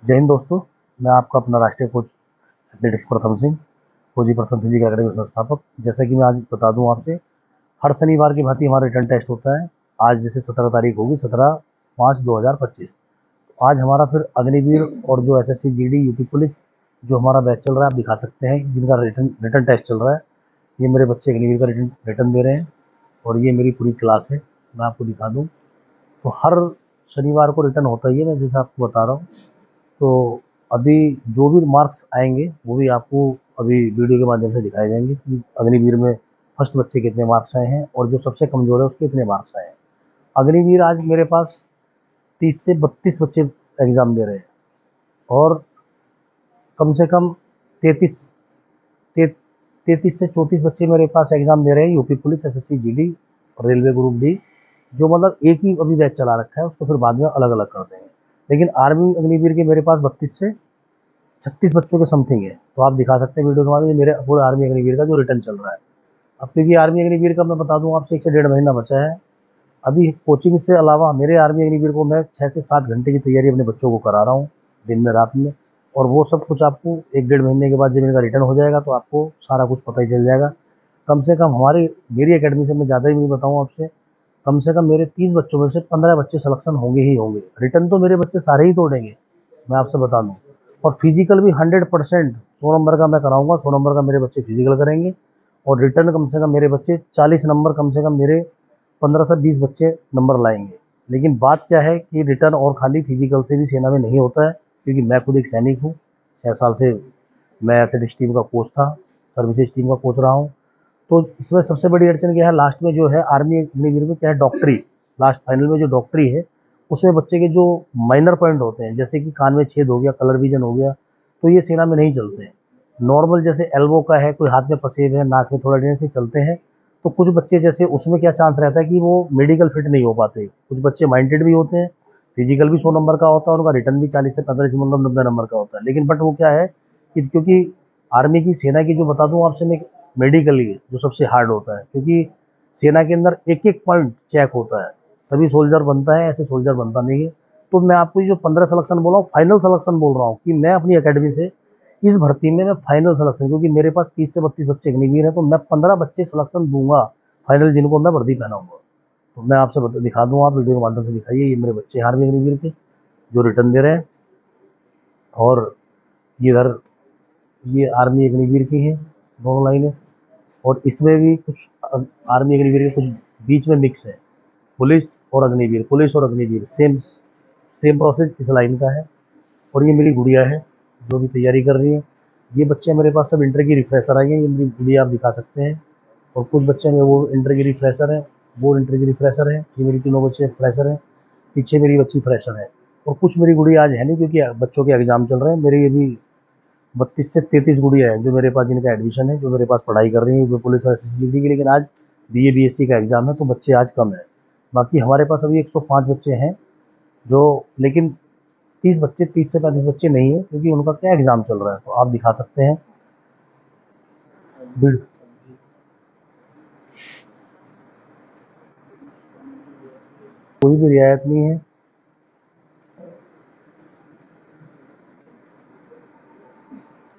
जय हिंद दोस्तों। मैं आपका अपना राष्ट्रीय कोच एथलेटिक्स प्रथम सिंह, फौजी प्रथम फिजिकल अकेडमी संस्थापक। जैसा कि मैं आज बता दूं आपसे, हर शनिवार की भांति हमारा रिटर्न टेस्ट होता है। आज जैसे 17 तारीख होगी, 17/5/2025। आज हमारा फिर अग्निवीर और जो एसएससी जीडी यूपी पुलिस जो हमारा बैच चल रहा है, आप दिखा सकते हैं जिनका रिटर्न टेस्ट चल रहा है। ये मेरे बच्चे अग्निवीर का रिटर्न दे रहे हैं और ये मेरी पूरी क्लास है। मैं आपको दिखा दूँ तो हर शनिवार को रिटर्न होता ही है, मैं जैसे आपको बता रहा हूँ। तो अभी जो भी मार्क्स आएंगे वो भी आपको अभी वीडियो के माध्यम से दिखाए जाएंगे कि अग्निवीर में फर्स्ट बच्चे कितने मार्क्स आए हैं और जो सबसे कमज़ोर है उसके कितने मार्क्स आए हैं। अग्निवीर आज मेरे पास 30 से 32 बच्चे एग्ज़ाम दे रहे हैं और कम से कम 33 से 34 बच्चे मेरे पास एग्ज़ाम दे रहे हैं यूपी पुलिस, एसएससी जीडी और रेलवे ग्रुप डी। जो मतलब एक ही अभी बैच चला रखा है, उसको फिर बाद में अलग अलग कर देंगे। लेकिन आर्मी अग्निवीर के मेरे पास 32 से 36 बच्चों के समथिंग है। तो आप दिखा सकते हैं वीडियो के माध्यम से मेरे पूरे आर्मी अग्निवीर का जो रिटर्न चल रहा है। अब क्योंकि आर्मी अग्निवीर का मैं बता दूं आपसे 1 से 1.5 महीना बचा है। अभी कोचिंग से अलावा मेरे आर्मी अग्निवीर को मैं 6 से 7 घंटे की तैयारी अपने बच्चों को करा रहा हूँ, दिन में रात में। और वो सब कुछ आपको 1-1.5 महीने के बाद जब इनका रिटर्न हो जाएगा तो आपको सारा कुछ पता ही चल जाएगा। कम से कम मेरी अकेडमी से मैं ज़्यादा ही नहीं बताऊँ आपसे, कम से कम मेरे 30 बच्चों में से 15 बच्चे सिलेक्शन होंगे ही होंगे। रिटर्न तो मेरे बच्चे सारे ही तोड़ेंगे, मैं आपसे बता दूं। और फिजिकल भी 100% 100 नंबर का मैं कराऊंगा। 100 नंबर का मेरे बच्चे फिजिकल करेंगे और रिटर्न कम से कम मेरे बच्चे 40 नंबर, कम से कम मेरे 15 से 20 बच्चे नंबर लाएंगे। लेकिन बात क्या है कि रिटर्न और खाली फिजिकल से भी सेना में नहीं होता है, क्योंकि मैं खुद एक सैनिक हूँ। 6 साल से मैं एथलेटिक्स टीम का कोच था, सर्विसेज टीम का कोच रहा हूँ। तो इसमें सबसे बड़ी अड़चन क्या है, लास्ट में जो है आर्मी अग्निवीर में क्या है, डॉक्टरी। लास्ट फाइनल में जो डॉक्टरी है उसमें बच्चे के जो माइनर पॉइंट होते हैं, जैसे कि कान में छेद हो गया, कलर विजन हो गया, तो ये सेना में नहीं चलते हैं। नॉर्मल जैसे एल्बो का है, कोई हाथ में पसेब है, नाक में थोड़ा डेंस से चलते हैं। तो कुछ बच्चे जैसे उसमें क्या चांस रहता है कि वो मेडिकल फिट नहीं हो पाते। कुछ बच्चे माइंडेड भी होते हैं, फिजिकल भी 100 नंबर का होता है, उनका रिटर्न भी 40 से 45 मतलब 90 नंबर का होता है। लेकिन बट वो क्या है कि क्योंकि आर्मी की, सेना की जो बता दूं आपसे मैं, मेडिकली जो सबसे हार्ड होता है, क्योंकि सेना के अंदर एक एक पॉइंट चेक होता है, तभी सोल्जर बनता है, ऐसे सोल्जर बनता नहीं है। तो मैं आपको जो 15 सिलेक्शन बोल रहा हूँ, फाइनल सिलेक्शन बोल रहा हूँ कि मैं अपनी अकेडमी से इस भर्ती में मैं फाइनल सिलेक्शन, क्योंकि मेरे पास 30 से 32 बच्चे अग्निवीर हैं, तो मैं 15 बच्चे सिलेक्शन दूंगा फाइनल, जिनको मैं वर्दी पहनाऊंगा। तो मैं आपसे दिखा दूँ, आप वीडियो के माध्यम से दिखाइए, ये मेरे बच्चे आर्मी अग्निवीर के जो रिटर्न दे रहे हैं। और ये इधर ये आर्मी अग्निवीर की है दोनों लाइनें। और इसमें भी कुछ आर्मी अग्निवीर के कुछ बीच में मिक्स है, पुलिस और अग्निवीर, पुलिस और अग्निवीर सेम सेम प्रोसेस इस लाइन का है। और ये मेरी गुड़िया है जो भी तैयारी कर रही है। ये बच्चे मेरे पास सब इंटर की रिफ्रेशर आई हैं, ये मेरी गुड़िया आप दिखा सकते हैं। और कुछ बच्चे में वो इंटर की रिफ्रेशर है, वो इंटर की रिफ्रेशर है। ये मेरी तीनों बच्चे फ्रेशर हैं, पीछे मेरी बच्ची फ्रेशर है। और कुछ मेरी गुड़िया आज है नहीं, क्योंकि बच्चों के एग्जाम चल रहे हैं। मेरी ये भी 32 से 33 गुड़िया है जो मेरे पास, जिनका एडमिशन है, जो मेरे पास पढ़ाई कर रही है, वो पुलिस और एसएससी की। लेकिन आज बीए बीएससी का एग्जाम है तो बच्चे आज कम है। बाकी हमारे पास अभी 105 बच्चे हैं जो, लेकिन 30 से 35 बच्चे नहीं है, क्योंकि उनका क्या एग्जाम चल रहा है। तो आप दिखा सकते हैं कोई भी रियायत नहीं है।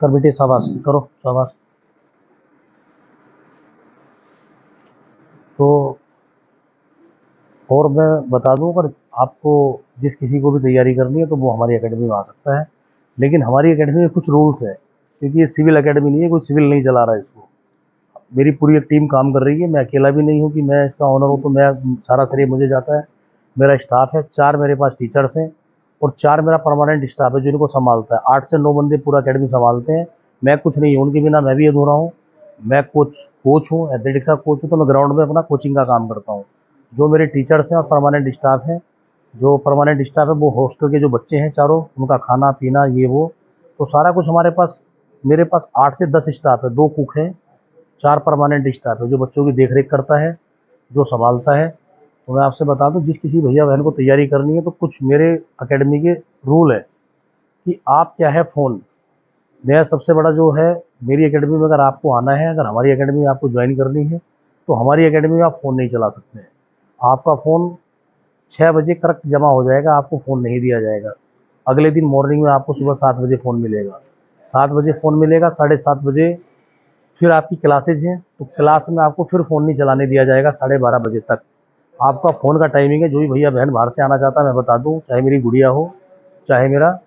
कर बेटे, शाबाश करो, शाबाश। तो और मैं बता दूं, अगर आपको जिस किसी को भी तैयारी करनी है तो वो हमारी एकेडमी में आ सकता है। लेकिन हमारी एकेडमी में कुछ रूल्स है, क्योंकि ये सिविल एकेडमी नहीं है, कोई सिविल नहीं चला रहा है इसको। मेरी पूरी एक टीम काम कर रही है, मैं अकेला भी नहीं हूँ कि मैं इसका ऑनर हूँ तो मैं सारा श्रेय मुझे जाता है। मेरा स्टाफ है, 4 मेरे पास टीचर्स हैं और 4 मेरा परमानेंट स्टाफ है जो इनको संभालता है। 8 से 9 बंदे पूरा अकेडमी संभालते हैं। मैं कुछ नहीं हूँ, उनके बिना मैं भी अधूरा हूँ। मैं कोच हूँ, एथलेटिक्स का कोच हूँ, तो मैं ग्राउंड में अपना कोचिंग का काम करता हूँ। जो मेरे टीचर्स हैं और परमानेंट स्टाफ हैं, जो परमानेंट स्टाफ है वो हॉस्टल के जो बच्चे हैं चारों, उनका खाना पीना ये वो, तो सारा कुछ हमारे पास, मेरे पास 8 से 10 स्टाफ है, 2 कुक हैं, 4 परमानेंट स्टाफ है जो बच्चों की देख रेख करता है, जो संभालता है। तो मैं आपसे बता दूं, जिस किसी भैया बहन को तैयारी करनी है तो कुछ मेरे अकेडमी के रूल है कि आप क्या है, फ़ोन, मेरा सबसे बड़ा जो है, मेरी एकेडमी में अगर आपको आना है, अगर हमारी एकेडमी में आपको ज्वाइन करनी है तो हमारी एकेडमी में आप फ़ोन नहीं चला सकते हैं। आपका फ़ोन 6 बजे करेक्ट जमा हो जाएगा, आपको फ़ोन नहीं दिया जाएगा। अगले दिन मॉर्निंग में आपको सुबह 7 बजे फ़ोन मिलेगा। 7 बजे फ़ोन मिलेगा, 7:30 बजे फिर आपकी क्लासेज हैं, तो क्लास में आपको फिर फ़ोन नहीं चलाने दिया जाएगा 12:30 बजे तक। आपका फ़ोन का टाइमिंग है, जो भी भैया बहन बाहर से आना चाहता है मैं बता दूँ, चाहे मेरी गुड़िया हो, चाहे मेरा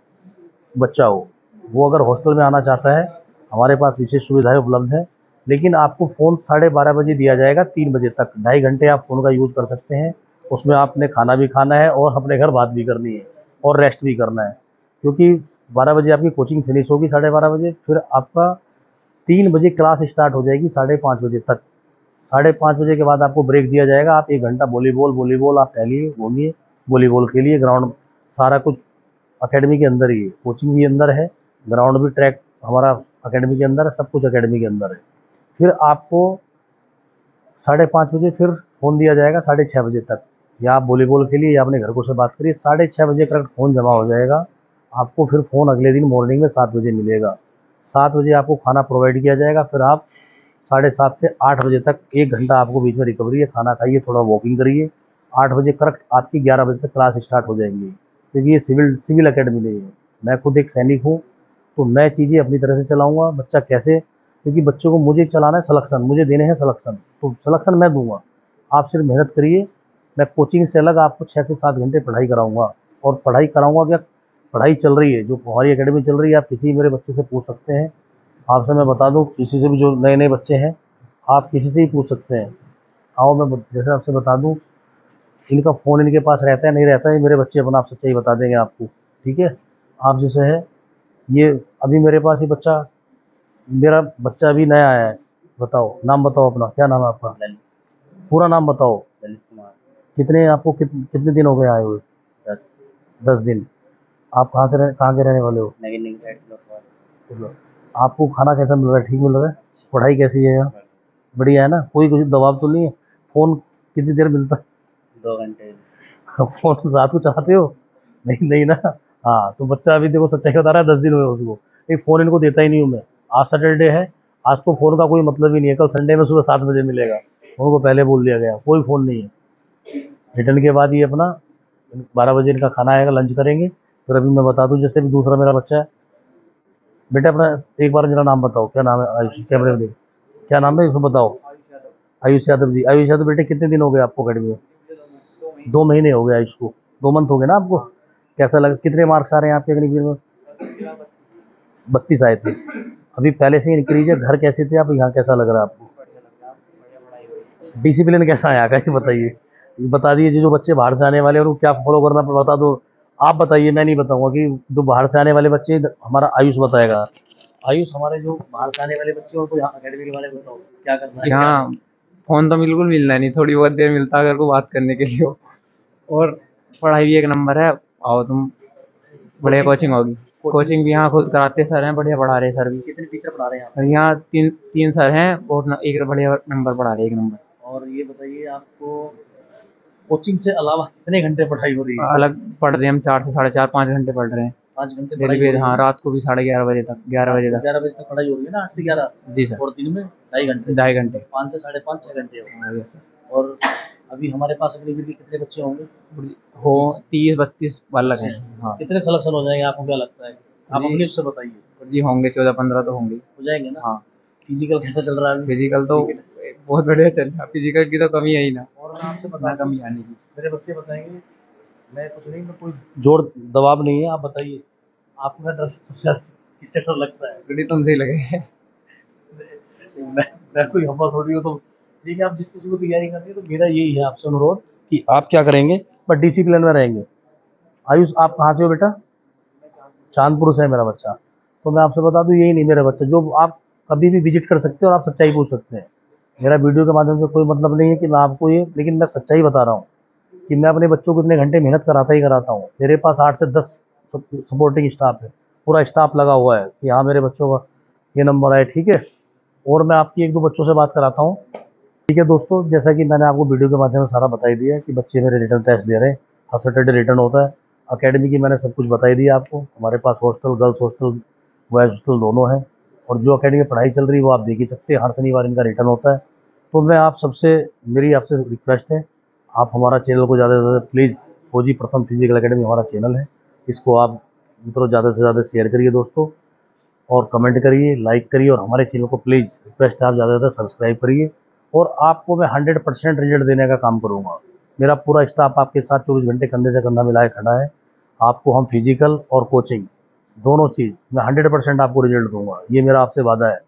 बच्चा हो, वो अगर हॉस्टल में आना चाहता है, हमारे पास विशेष सुविधाएँ उपलब्ध हैं। लेकिन आपको फ़ोन 12:30 बजे दिया जाएगा 3 बजे तक, 2.5 घंटे आप फ़ोन का यूज़ कर सकते हैं। उसमें आपने खाना भी खाना है और अपने घर बात भी करनी है और रेस्ट भी करना है, क्योंकि 12 बजे आपकी कोचिंग फिनिश होगी, 12:30 बजे, फिर आपका 3 बजे क्लास स्टार्ट हो जाएगी 5:30 बजे तक। 5:30 बजे के बाद आपको ब्रेक दिया जाएगा, आप 1 घंटा वॉलीबॉल आप टहलिए, घूमिए, वॉलीबॉल खेलिए, ग्राउंड सारा कुछ अकेडमी के अंदर ही है, कोचिंग भी अंदर है, ग्राउंड भी ट्रैक हमारा अकेडमी के अंदर है, सब कुछ अकेडमी के अंदर है। फिर आपको 5:30 बजे फिर फ़ोन दिया जाएगा 6:30 बजे तक, या आप वॉलीबॉल खेलिए या अपने घरकों से बात करिए। 6:30 बजे करेक्ट फ़ोन जमा हो जाएगा, आपको फिर फ़ोन अगले दिन मॉर्निंग में 7 बजे मिलेगा। 7 बजे आपको खाना प्रोवाइड किया जाएगा, फिर आप 7:30 से 8 बजे तक 1 घंटा आपको बीच में रिकवरी है, खाना खाइए, थोड़ा वॉकिंग करिए। 8 बजे करेक्ट आपकी 11 बजे तक क्लास स्टार्ट हो जाएंगी, क्योंकि ये सिविल अकेडमी नहीं है। मैं खुद एक सैनिक हूँ, तो मैं चीज़ें अपनी तरह से चलाऊँगा, बच्चा कैसे, क्योंकि बच्चों को मुझे चलाना है सलेक्शन, मुझे देने हैं सलेक्शन, तो सलेक्शन मैं दूँगा। आप सिर्फ मेहनत करिए, मैं कोचिंग से अलग आपको 6 से 7 घंटे पढ़ाई कराऊँगा, और पढ़ाई कराऊँगा क्या, पढ़ाई चल रही है, जो हमारी अकेडमी चल रही है, आप किसी मेरे बच्चे से पूछ सकते हैं। आपसे मैं बता दूँ, किसी से भी, जो नए-नए बच्चे हैं, आप किसी से ही पूछ सकते हैं। आओ मैं जैसे आपसे बता दूँ, इनका फ़ोन इनके पास रहता है नहीं रहता है, मेरे बच्चे अपना आप सच्चाई बता देंगे आपको, ठीक है। आप जैसे है, ये अभी मेरे पास ये बच्चा, मेरा बच्चा अभी नया आया है, बताओ नाम बताओ अपना, क्या नाम है आपका? पूरा नाम बताओ। ललित कुमार। कितने आपको कितने दिन हो गए आए हुए? 10 दिन। आप कहाँ के रहने वाले हो? नवीन साइड। आपको खाना कैसा मिल रहा है, ठीक मिल रहा है? पढ़ाई कैसी है यहाँ? बढ़िया है ना, कोई कुछ दबाव तो नहीं है? फ़ोन कितनी देर मिलता है? 2 घंटे। फ़ोन रात को चलाते हो? नहीं नहीं ना। हाँ, तो बच्चा अभी देखो सच्चाई बता रहा है, 10 दिन हुए उसको। नहीं, फ़ोन इनको देता ही नहीं हूँ मैं। आज सैटरडे है, आज तो फ़ोन का कोई मतलब ही नहीं है, कल संडे में सुबह 7 बजे मिलेगा, उनको पहले बोल दिया गया, कोई फ़ोन नहीं है। रिटर्न के बाद ये अपना 12 बजे इनका खाना आएगा, लंच करेंगे। फिर अभी मैं बता दूँ, जैसे भी दूसरा मेरा बच्चा है, बेटा अपना एक बार मेरा नाम बताओ, क्या नाम है? आयुष, कैमरे में देख, क्या नाम है इसको बताओ। आयुष यादव जी। आयुष यादव बेटे, कितने दिन हो गए आपको अकेडमी में? 2 महीने हो गए आयुष को, 2 मंथ हो गए ना आपको। कैसा लगा, कितने मार्क्स आ रहे हैं आपके अग्निवीर में? 32 आए थे। अभी पहले से ही इंक्रीज है, घर कैसे थे आप, यहाँ कैसा लग रहा है आपको? डिसिप्लिन कैसा है यहाँ का, ये बताइए। ये बता दीजिए, जो बच्चे बाहर से आने वाले हैं उनको क्या फॉलो करना बता दो। आप बताइए, मैं नहीं बताऊंगा, कि जो बाहर से आने वाले बच्चे, हमारा आयुष बताएगा। आयुष, हमारे जो बाहर से आने वाले बच्चे हैं, उनको यहाँ अकेडमी के बारे में बताओ, क्या करना है? यहाँ फोन तो बिल्कुल मिलना नहीं, थोड़ी बहुत देर मिलता है अगर को बात करने के लिए हो। और पढ़ाई भी एक नंबर है। आओ तुम, बढ़िया कोचिंग होगी। कोचिंग भी यहाँ खुद कराते सर हैं, बढ़िया पढ़ा रहे सर भी। कितने टीचर पढ़ा रहे हैं और यहाँ तीन तीन सर हैं और एक बढ़िया नंबर पढ़ा रहे, एक नंबर। और ये बताइए, आपको कोचिंग से अलावा कितने घंटे पढ़ाई हो रही है? अलग पढ़ रहे हैं हम, 4 से 4.5 5 घंटे पढ़ रहे हैं 5 घंटे डेली पढ़ाई हो बेस। रही हाँ, है? रात को भी 11:30 बजे तक, 11 बजे तक। 11 बजे तक पढ़ाई हो रही है ना, 8 से 11? जी सर। और दिन में 2.5 घंटे? 2.5 घंटे। 5 से 5.5, 6 घंटे हो। हाँ, यस सर। और अभी हमारे पास अग्निवीर के कितने बच्चे होंगे? हो 30-32 बालक हैं। हाँ कितने सिलेक्शन हो जाएंगे, आपको क्या लगता है? आप जी, अपने उससे बताइए। जी होंगे 14-15 तो होंगे। हो जाएंगे ना? हाँ। फिजिकल कैसा चल रहा है अभी? फिजिकल तो बहुत बढ़िया चल रहा है, फिजिकल की तो कमी है ही ना, और मैं आपसे बता ना दूं, कमी आने की। मेरे बच्चे बताएंगे, मैं कुछ नहीं, मैं कोई जोर दबाव नहीं है। आप बताइए, आपको क्या डर सबसे ज्यादा किससे डर लगता है? थोड़ी तुमसे ही लगे है। मैं कोई हवा थोड़ी हो, तो ठीक है, आप जिस किसी को तैयारी करनी है, तो मेरा यही है आपसे अनुरोध कि आप क्या करेंगे, बट डिसिप्लिन में रहेंगे। आयुष, आप कहाँ से हो बेटा? चांदपुर से है मेरा बच्चा। तो मैं आपसे बता दूं, यही नहीं मेरा बच्चा, जो आप कभी भी विजिट कर सकते हो और आप सच्चाई पूछ सकते हैं। मेरा वीडियो के माध्यम से कोई मतलब नहीं है कि मैं आपको ये, लेकिन मैं सच्चाई बता रहा हूँ कि मैं अपने बच्चों को इतने घंटे मेहनत कराता ही कराता हूँ। मेरे पास 8 से 10 सपोर्टिंग स्टाफ है, पूरा स्टाफ लगा हुआ है कि हाँ मेरे बच्चों का ये नंबर आए, ठीक है। और मैं आपकी 1-2 बच्चों से बात कराता हूँ, ठीक है दोस्तों। जैसा कि मैंने आपको वीडियो के माध्यम से सारा बता ही दिया कि बच्चे मेरे रिटर्न टेस्ट दे रहे हैं, हर सैटरडे रिटर्न होता है। अकेडमी की मैंने सब कुछ बता ही दिया आपको। हमारे पास hostel, girls hostel, boys hostel दोनों हैं, और जो अकेडमी में पढ़ाई चल रही है वो आप देख ही सकते हैं। हर शनिवार इनका रिटर्न होता है। तो मैं आप सबसे, मेरी आपसे रिक्वेस्ट है, आप हमारा चैनल को ज़्यादा से ज़्यादा प्लीज़, फौजी प्रथम फिजिकल अकेडमी हमारा चैनल है, इसको आप मित्रों ज़्यादा से ज़्यादा शेयर करिए दोस्तों, और कमेंट करिए, लाइक करिए, और हमारे चैनल को प्लीज़ रिक्वेस्ट है आप ज़्यादा से ज़्यादा सब्सक्राइब करिए। और आपको मैं 100% रिजल्ट देने का काम करूँगा। मेरा पूरा स्टाफ आपके साथ 24 घंटे कंधे से कंधा मिलाए खड़ा है। आपको हम फिजिकल और कोचिंग दोनों चीज़ मैं 100% आपको रिजल्ट दूंगा, ये मेरा आपसे वादा है।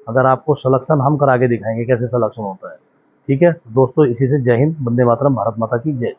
अगर आपको सिलेक्शन हम करा के दिखाएंगे कैसे सिलेक्शन होता है। ठीक है दोस्तों, इसी से जय हिंद, वंदे मातरम, भारत माता की जय।